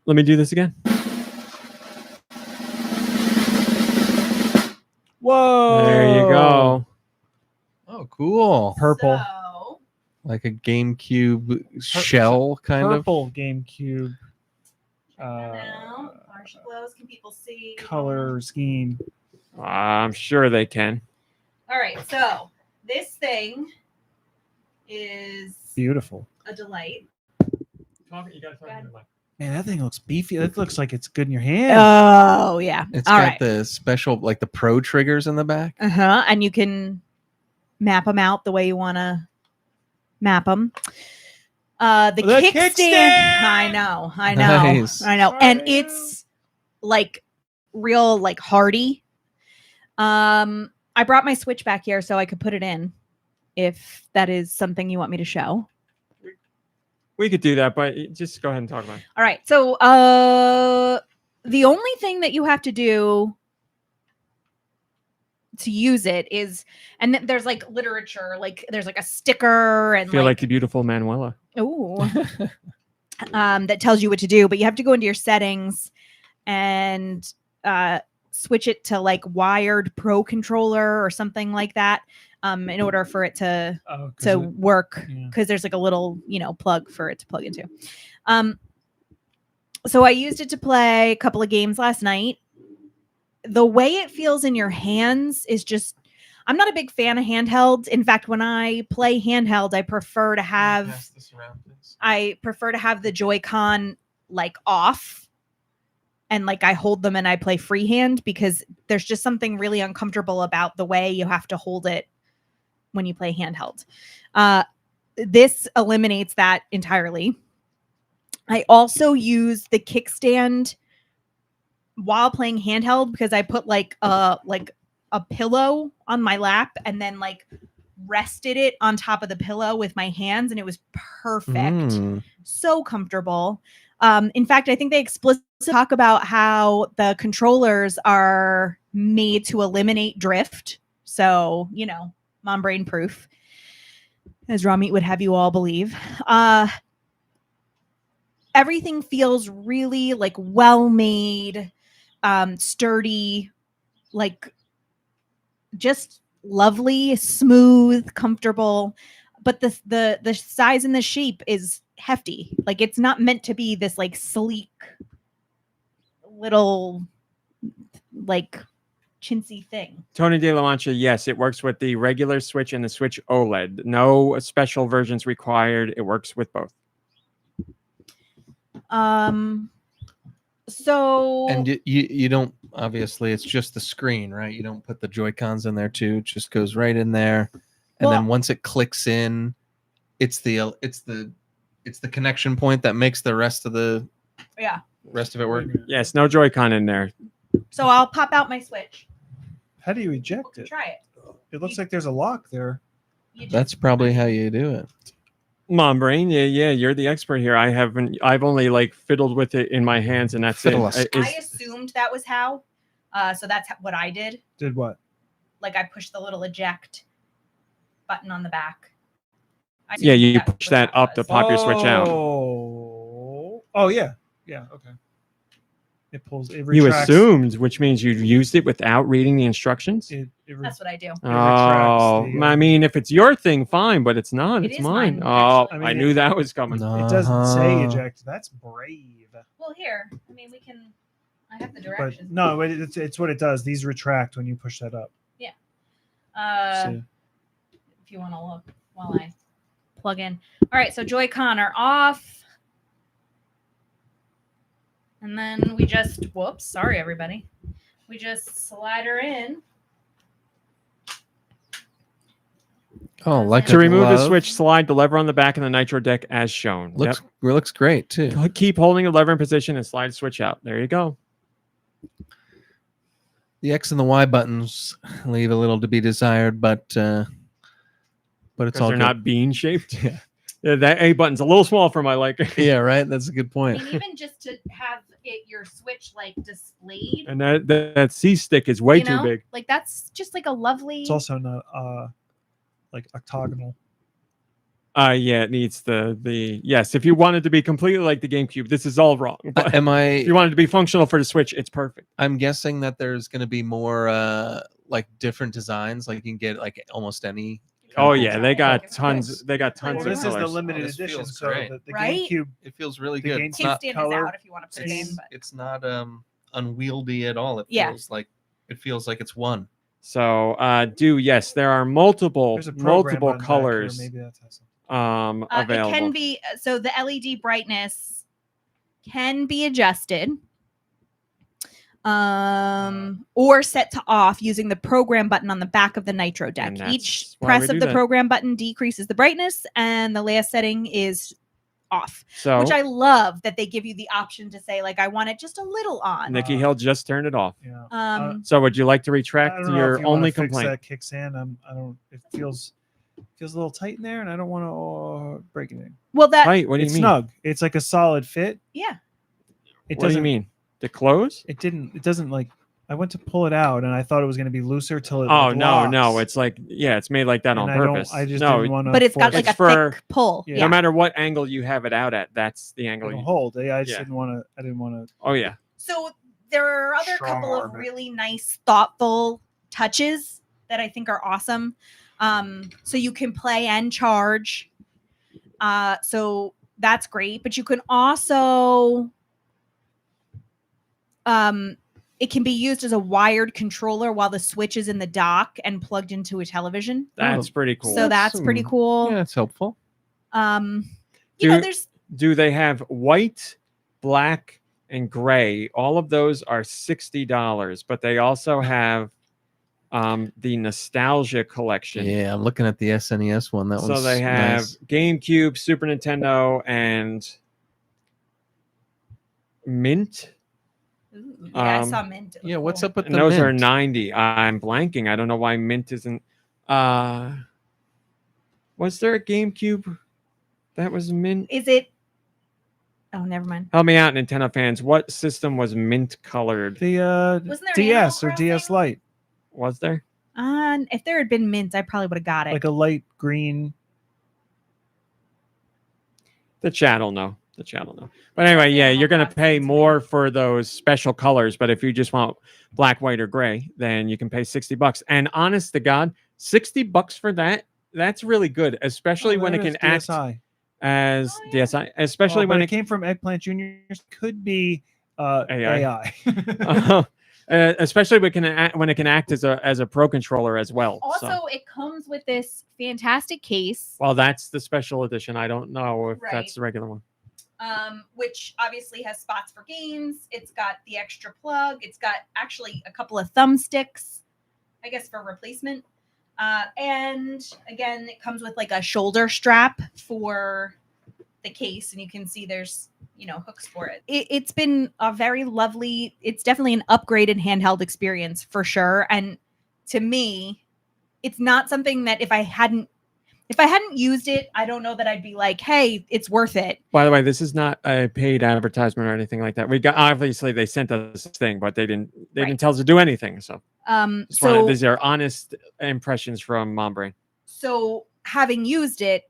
Let me do this again. Whoa! There you go. Oh, cool. Purple. So, Like a GameCube shell kind Purple GameCube check that out. Harsh glows. Can people see? color scheme. I'm sure they can. All right. So this thing is Beautiful. a delight. Man, that thing looks beefy. That looks like it's good in your hand. Oh yeah. It's All got right. the special, like the pro triggers in the back. And you can map them out the way you want to map them. The kickstand. I know. Nice. And it's like real, like hardy. I brought my Switch back here so I could put it in, if that is something you want me to show. We could do that, but just go ahead and talk about it. All right. So the only thing that you have to do to use it is, and there's like literature, like there's like a sticker and I feel like the beautiful Manuela. ooh, that tells you what to do, but you have to go into your settings and switch it to like wired pro controller or something like that, in order for it to work, because there's like a little plug for it to plug into. So I used it to play a couple of games last night. The way it feels in your hands is just, I'm not a big fan of handhelds. In fact, when I play handheld, I prefer to have the Joy-Con like off, and like I hold them and I play freehand, because there's just something really uncomfortable about the way you have to hold it when you play handheld. This eliminates that entirely. I also use the kickstand while playing handheld, because I put like a pillow on my lap and then like rested it on top of the pillow with my hands, and it was perfect. So comfortable. In fact, I think they explicitly talk about how the controllers are made to eliminate drift. So, mom brain proof, as Ramit would have you all believe. Everything feels really like well made, sturdy, like just lovely, smooth, comfortable. But the size and the shape is hefty. Like it's not meant to be this like sleek little like chintzy thing. Tony De La Mancha, yes, it works with the regular Switch and the Switch OLED. No special versions required. It works with both. So and you don't, obviously it's just the screen, right? You don't put the Joy-Cons in there too. It just goes right in there, and then once it clicks in, it's the connection point that makes the rest of it work. Yes, no Joy-Con in there. So I'll pop out my Switch. How do you eject it? Try it. It looks like there's a lock there. That's probably how you do it. Mom brain, yeah, you're the expert here. I've only like fiddled with it in my hands, and that's it. I assumed that was how. So that's what I did. Did what? Like I pushed the little eject button on the back. Yeah, you push that up to pop your Switch out. Oh yeah. Yeah, okay. It pulls, it retracts. You assumed, which means you used it without reading the instructions? That's what I do. I mean, if it's your thing, fine, but it's not. It's mine. Oh, I mean, I knew that was coming. It doesn't say eject. That's brave. Well, here, I mean, I have the directions. But no, it's what it does. These retract when you push that up. Yeah. If you want to look while I plug in. All right, so Joy-Con are off. And then we just, sorry, everybody. We just slide her in. Oh, like to remove the Switch, slide the lever on the back of the Nitro Deck as shown. Looks great, too. Keep holding the lever in position and slide the Switch out. There you go. The X and the Y buttons leave a little to be desired, but it's all they're not bean shaped. Yeah, that A button's a little small for my liking. Yeah, right. That's a good point. And even just to have your Switch like displayed, and that C stick is way too big. Like that's just like a lovely. It's also not like octagonal. Yeah, it needs the yes. If you wanted to be completely like the GameCube, this is all wrong. But Am I? if you wanted to be functional for the Switch, it's perfect. I'm guessing that there's going to be more like different designs. Like you can get like almost any. Oh yeah, they got Nice. tons. They got Well, tons this of is the colors. limited this edition, feels so great. the Right? GameCube. It feels really The good. game It's Can't not. stand color. is out if you want to put it in, but It's not unwieldy at all. It Yeah. feels like it's one. So yes, there are multiple There's a program multiple button back here, colors maybe that's something. it available. can be so the LED brightness can be adjusted or set to off using the program button on the back of the Nitro Deck. And that's Each why we press of do the that. program button decreases the brightness, and the last setting is off. So Which I love that they give you the option to say, like, I want it just a little on. Nikki Hill just turned it off. Yeah. So would you like to I retract don't know your if you wanna only fix complaint? that kickstand. I don't. It feels a little tight in there, and I don't want to break anything. Well, that Right? What do you It's mean? snug. It's like a solid fit. yeah. It What do you doesn't mean? The close? It didn't. It doesn't like. I went to pull it out, and I thought it was going to be looser till it. Oh like, no, no! locks. It's like it's made like that And on I don't- purpose. I just no, didn't want to. But it's got like It's a for- thick pull. Yeah. no matter what angle you have it out at, that's the angle. It'll You, hold. I just Yeah. didn't want to. I didn't want to. oh yeah. So there are other Strong couple of arm it. really nice, thoughtful touches that I think are awesome. So you can play and charge. So that's great. But you can also it can be used as a wired controller while the Switch is in the dock and plugged into a television. That's pretty cool. So that's pretty cool. Yeah, it's helpful. You Do- know, there's Do they have white, black, and gray? All of those are $60, but they also have the nostalgia collection. Yeah, I'm looking at the SNES one. That So one's they have nice. GameCube, Super Nintendo, and Mint. I Um, saw Mint. It Yeah, looked what's cool. up with And the those are mint? 90. I'm blanking. I don't know why Mint isn't. Was there a GameCube that was Mint? Is it? Oh, never mind. Help me out, Nintendo fans. What system was mint colored? The Wasn't there DS or Animal DS Crossing? Lite, Was there? If there had been Mint, I probably would have got it. like a light green. The chat will know. The chat will know. But anyway, yeah, Animal you're going to Crossing pay too. more for those special colors. But if you just want black, white, or gray, then you can pay $60. And honest to God, $60 for that, that's really good, especially when it can act DSi. as Oh, yeah. DSi, especially Oh, but when it came from Eggplant Juniors. Could be AI. AI. especially when it can act as a pro controller as well. Also, So- it comes with this fantastic case, well, that's the special edition. I don't know if Right. that's the regular one. which obviously has spots for games. It's got the extra plug. It's got actually a couple of thumbsticks, I guess, for replacement. And again, it comes with like a shoulder strap for the case, and you can see there's hooks for it. It's been a very lovely. It's definitely an upgraded handheld experience for sure. And to me, it's not something that if I hadn't used it, I don't know that I'd be like, hey, it's worth it. By the way, this is not a paid advertisement or anything like that. We got obviously they sent us this thing, but they didn't Right. tell us to do anything. So So these are honest impressions from Mom Brain. so having used it,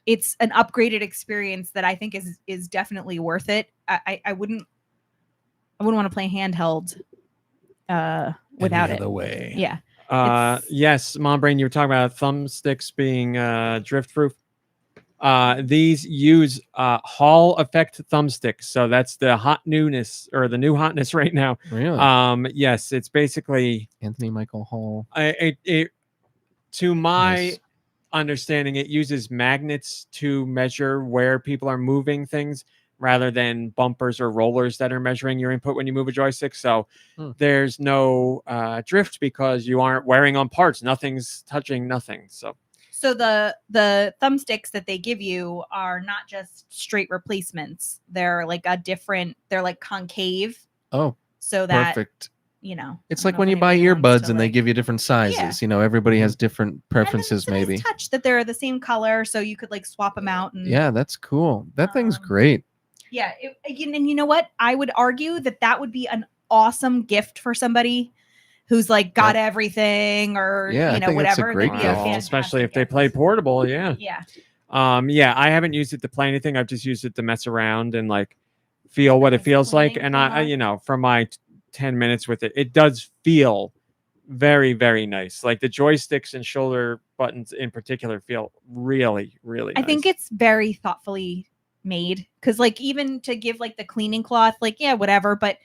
it's an upgraded experience that I think is definitely worth it. I wouldn't want to play handheld without Any it. other way. Yeah. It's- Yes, Mom Brain, you were talking about thumbsticks being drift proof. These use Hall effect thumbsticks, so that's the hot newness or the new hotness right now. Really? Yes, it's basically Anthony Michael Hall. it to my Nice. understanding, it uses magnets to measure where people are moving things rather than bumpers or rollers that are measuring your input when you move a joystick. So there's no drift because you aren't wearing on parts. Nothing's touching nothing. So the thumbsticks that they give you are not just straight replacements. They're like they're like concave, Oh, so that perfect. I It's don't like know when if you buy anybody wants earbuds to, and they like- give you different sizes. Everybody has different And then preferences, it's a nice maybe. touch that they're the same color, so you could like swap them out. And Yeah, that's cool. That thing's Um, great. yeah. And you know what? I would argue that would be an awesome gift for somebody who's like got everything or Yeah, I think that's a whatever. great That'd be a gift. especially if fantastic they play gift. portable. Yeah. Yeah. Yeah, I haven't used it to play anything. I've just used it to mess around and like feel what it Nice feels like. cleaning, And I, uh-huh. you know, from my 10 minutes with it, it does feel very, very nice. Like the joysticks and shoulder buttons in particular feel really, really I nice. think it's very thoughtfully made because, like, even to give like the cleaning cloth, like, yeah, whatever. But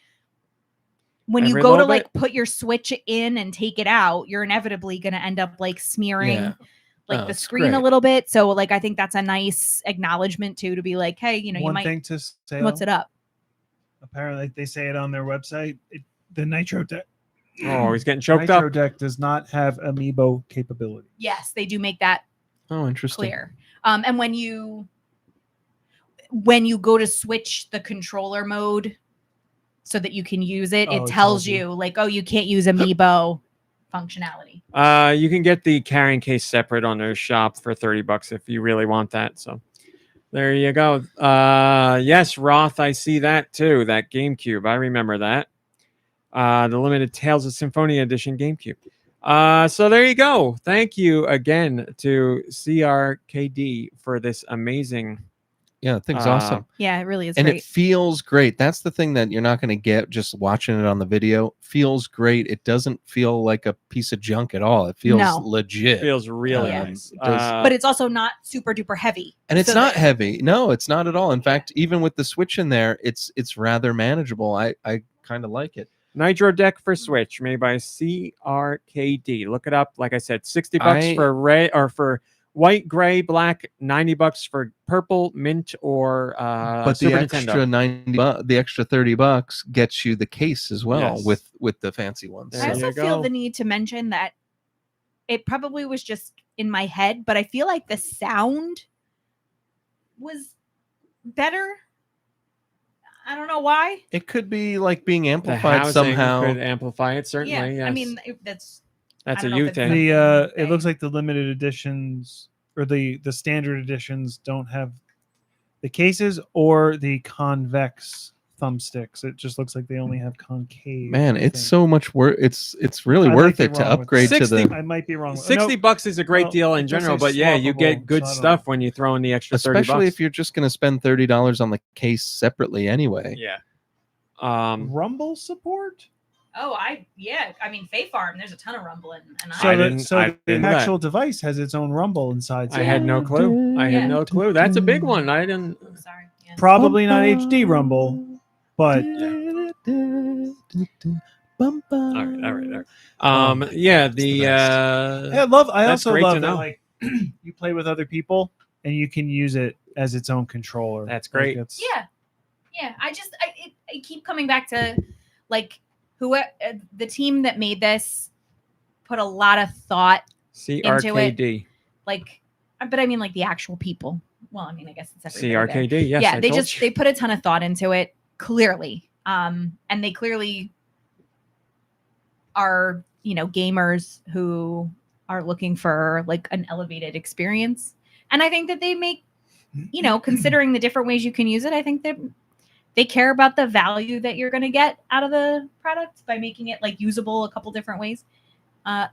when you Every go to little like bit. put your Switch in and take it out, you're inevitably going to end up like smearing Yeah. like Oh, the it's screen a great. little bit. So, like, I think that's a nice acknowledgement too, to be like, hey, you know, you One might thing to say. what's it up? Apparently, they say it on their website. The Nitro Deck. Oh, he's getting choked Nitro up. Deck does not have amiibo capability. Yes, they do make that Oh, interesting. clear. And when you go to switch the controller mode so that you can use it, Oh, it it tells tells you. you like, oh, you can't use amiibo functionality. You can get the carrying case separate on their shop for $30 if you really want that. So there you go. Yes, Roth, I see that too. That GameCube, I remember that. The limited Tales of Symphonia Edition GameCube. So there you go. Thank you again to CRKD for this amazing. Yeah, that thing's awesome. Yeah, it really is And great. it feels great. That's the thing that you're not going to get just watching it on the video. Feels great. It doesn't feel like a piece of junk at all. It feels No. legit. Feels really Yeah. nice. It does. But it's also not super duper heavy. And it's So not that- heavy. No, it's not at all. In fact, even with the Switch in there, it's rather manageable. I kind of like it. Nitro Deck for Switch, made by CRKD. Look it up. Like I said, $60 for red or for white, gray, black, $90 for purple, mint, or But the Super extra Nintendo. the extra $30 gets you the case as well Yes. with the fancy ones. There I you also go. feel the need to mention that it probably was just in my head, but I feel like the sound was better. I don't know why. It could be like being The amplified housing somehow. could amplify it, certainly. Yeah, I Yes. mean That's I a don't know you if it's thing. the- It thing. looks like the limited editions or the standard editions don't have the cases or the convex thumbsticks. It just looks like they only have concave. Man, I it's think. so much worth. It's really I might worth be it to wrong with upgrade that. to 60 the. I might be wrong. $60 is a great well, deal it in does general, say but yeah, you get swappable, good so I don't stuff know. when you throw in the extra Especially $30. if you're just going to spend $30 on the case separately anyway. Yeah. Rumble support. Oh, I mean, Fae Farm. There's a ton of rumbling, and So, I the, didn't- so I the didn't know that. actual device has its own rumble inside. I had no clue. I Yeah. had no clue. That's a big one. I didn't. I'm sorry. Yeah. Probably not HD rumble, but All right. Oh, Yeah, it's the best. I That's also great to love that know. like you play with other people and you can use it as its own controller. That's Like, great. it's- Yeah. I keep coming back to like the team that made this put a lot of thought CRKD. like, but I mean like the actual people. Well, I mean, I guess it's everybody there. CRKD. Yes. Yeah, I they told just you. they put a ton of thought into it, clearly. And they clearly are, gamers who are looking for like an elevated experience. And I think that they make, considering the different ways you can use it, I think that they care about the value that you're going to get out of the product by making it like usable a couple different ways.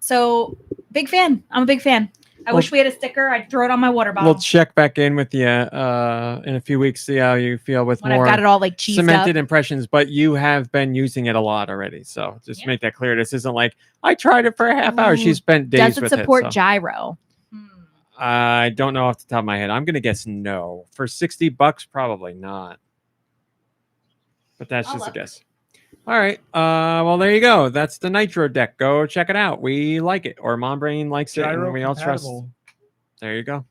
So big fan. I'm a big fan. I wish we had a sticker. I'd throw it on my water bottle. We'll check back in with you in a few weeks, see how you feel with when more I've got it all like cheesed cemented up. impressions. But you have been using it a lot already, so just Yeah. make that clear. This isn't like I tried it for a half hour. Ooh, She spent days Does it with support it. So. gyro? I don't know off the top of my head. I'm gonna guess no. For $60, probably not. But that's I'll just a look. guess. All right. Well, there you go. That's the Nitro Deck. Go check it out. We like it, or Mom Brain likes it, Gyro and we all trust. compatible. There you go.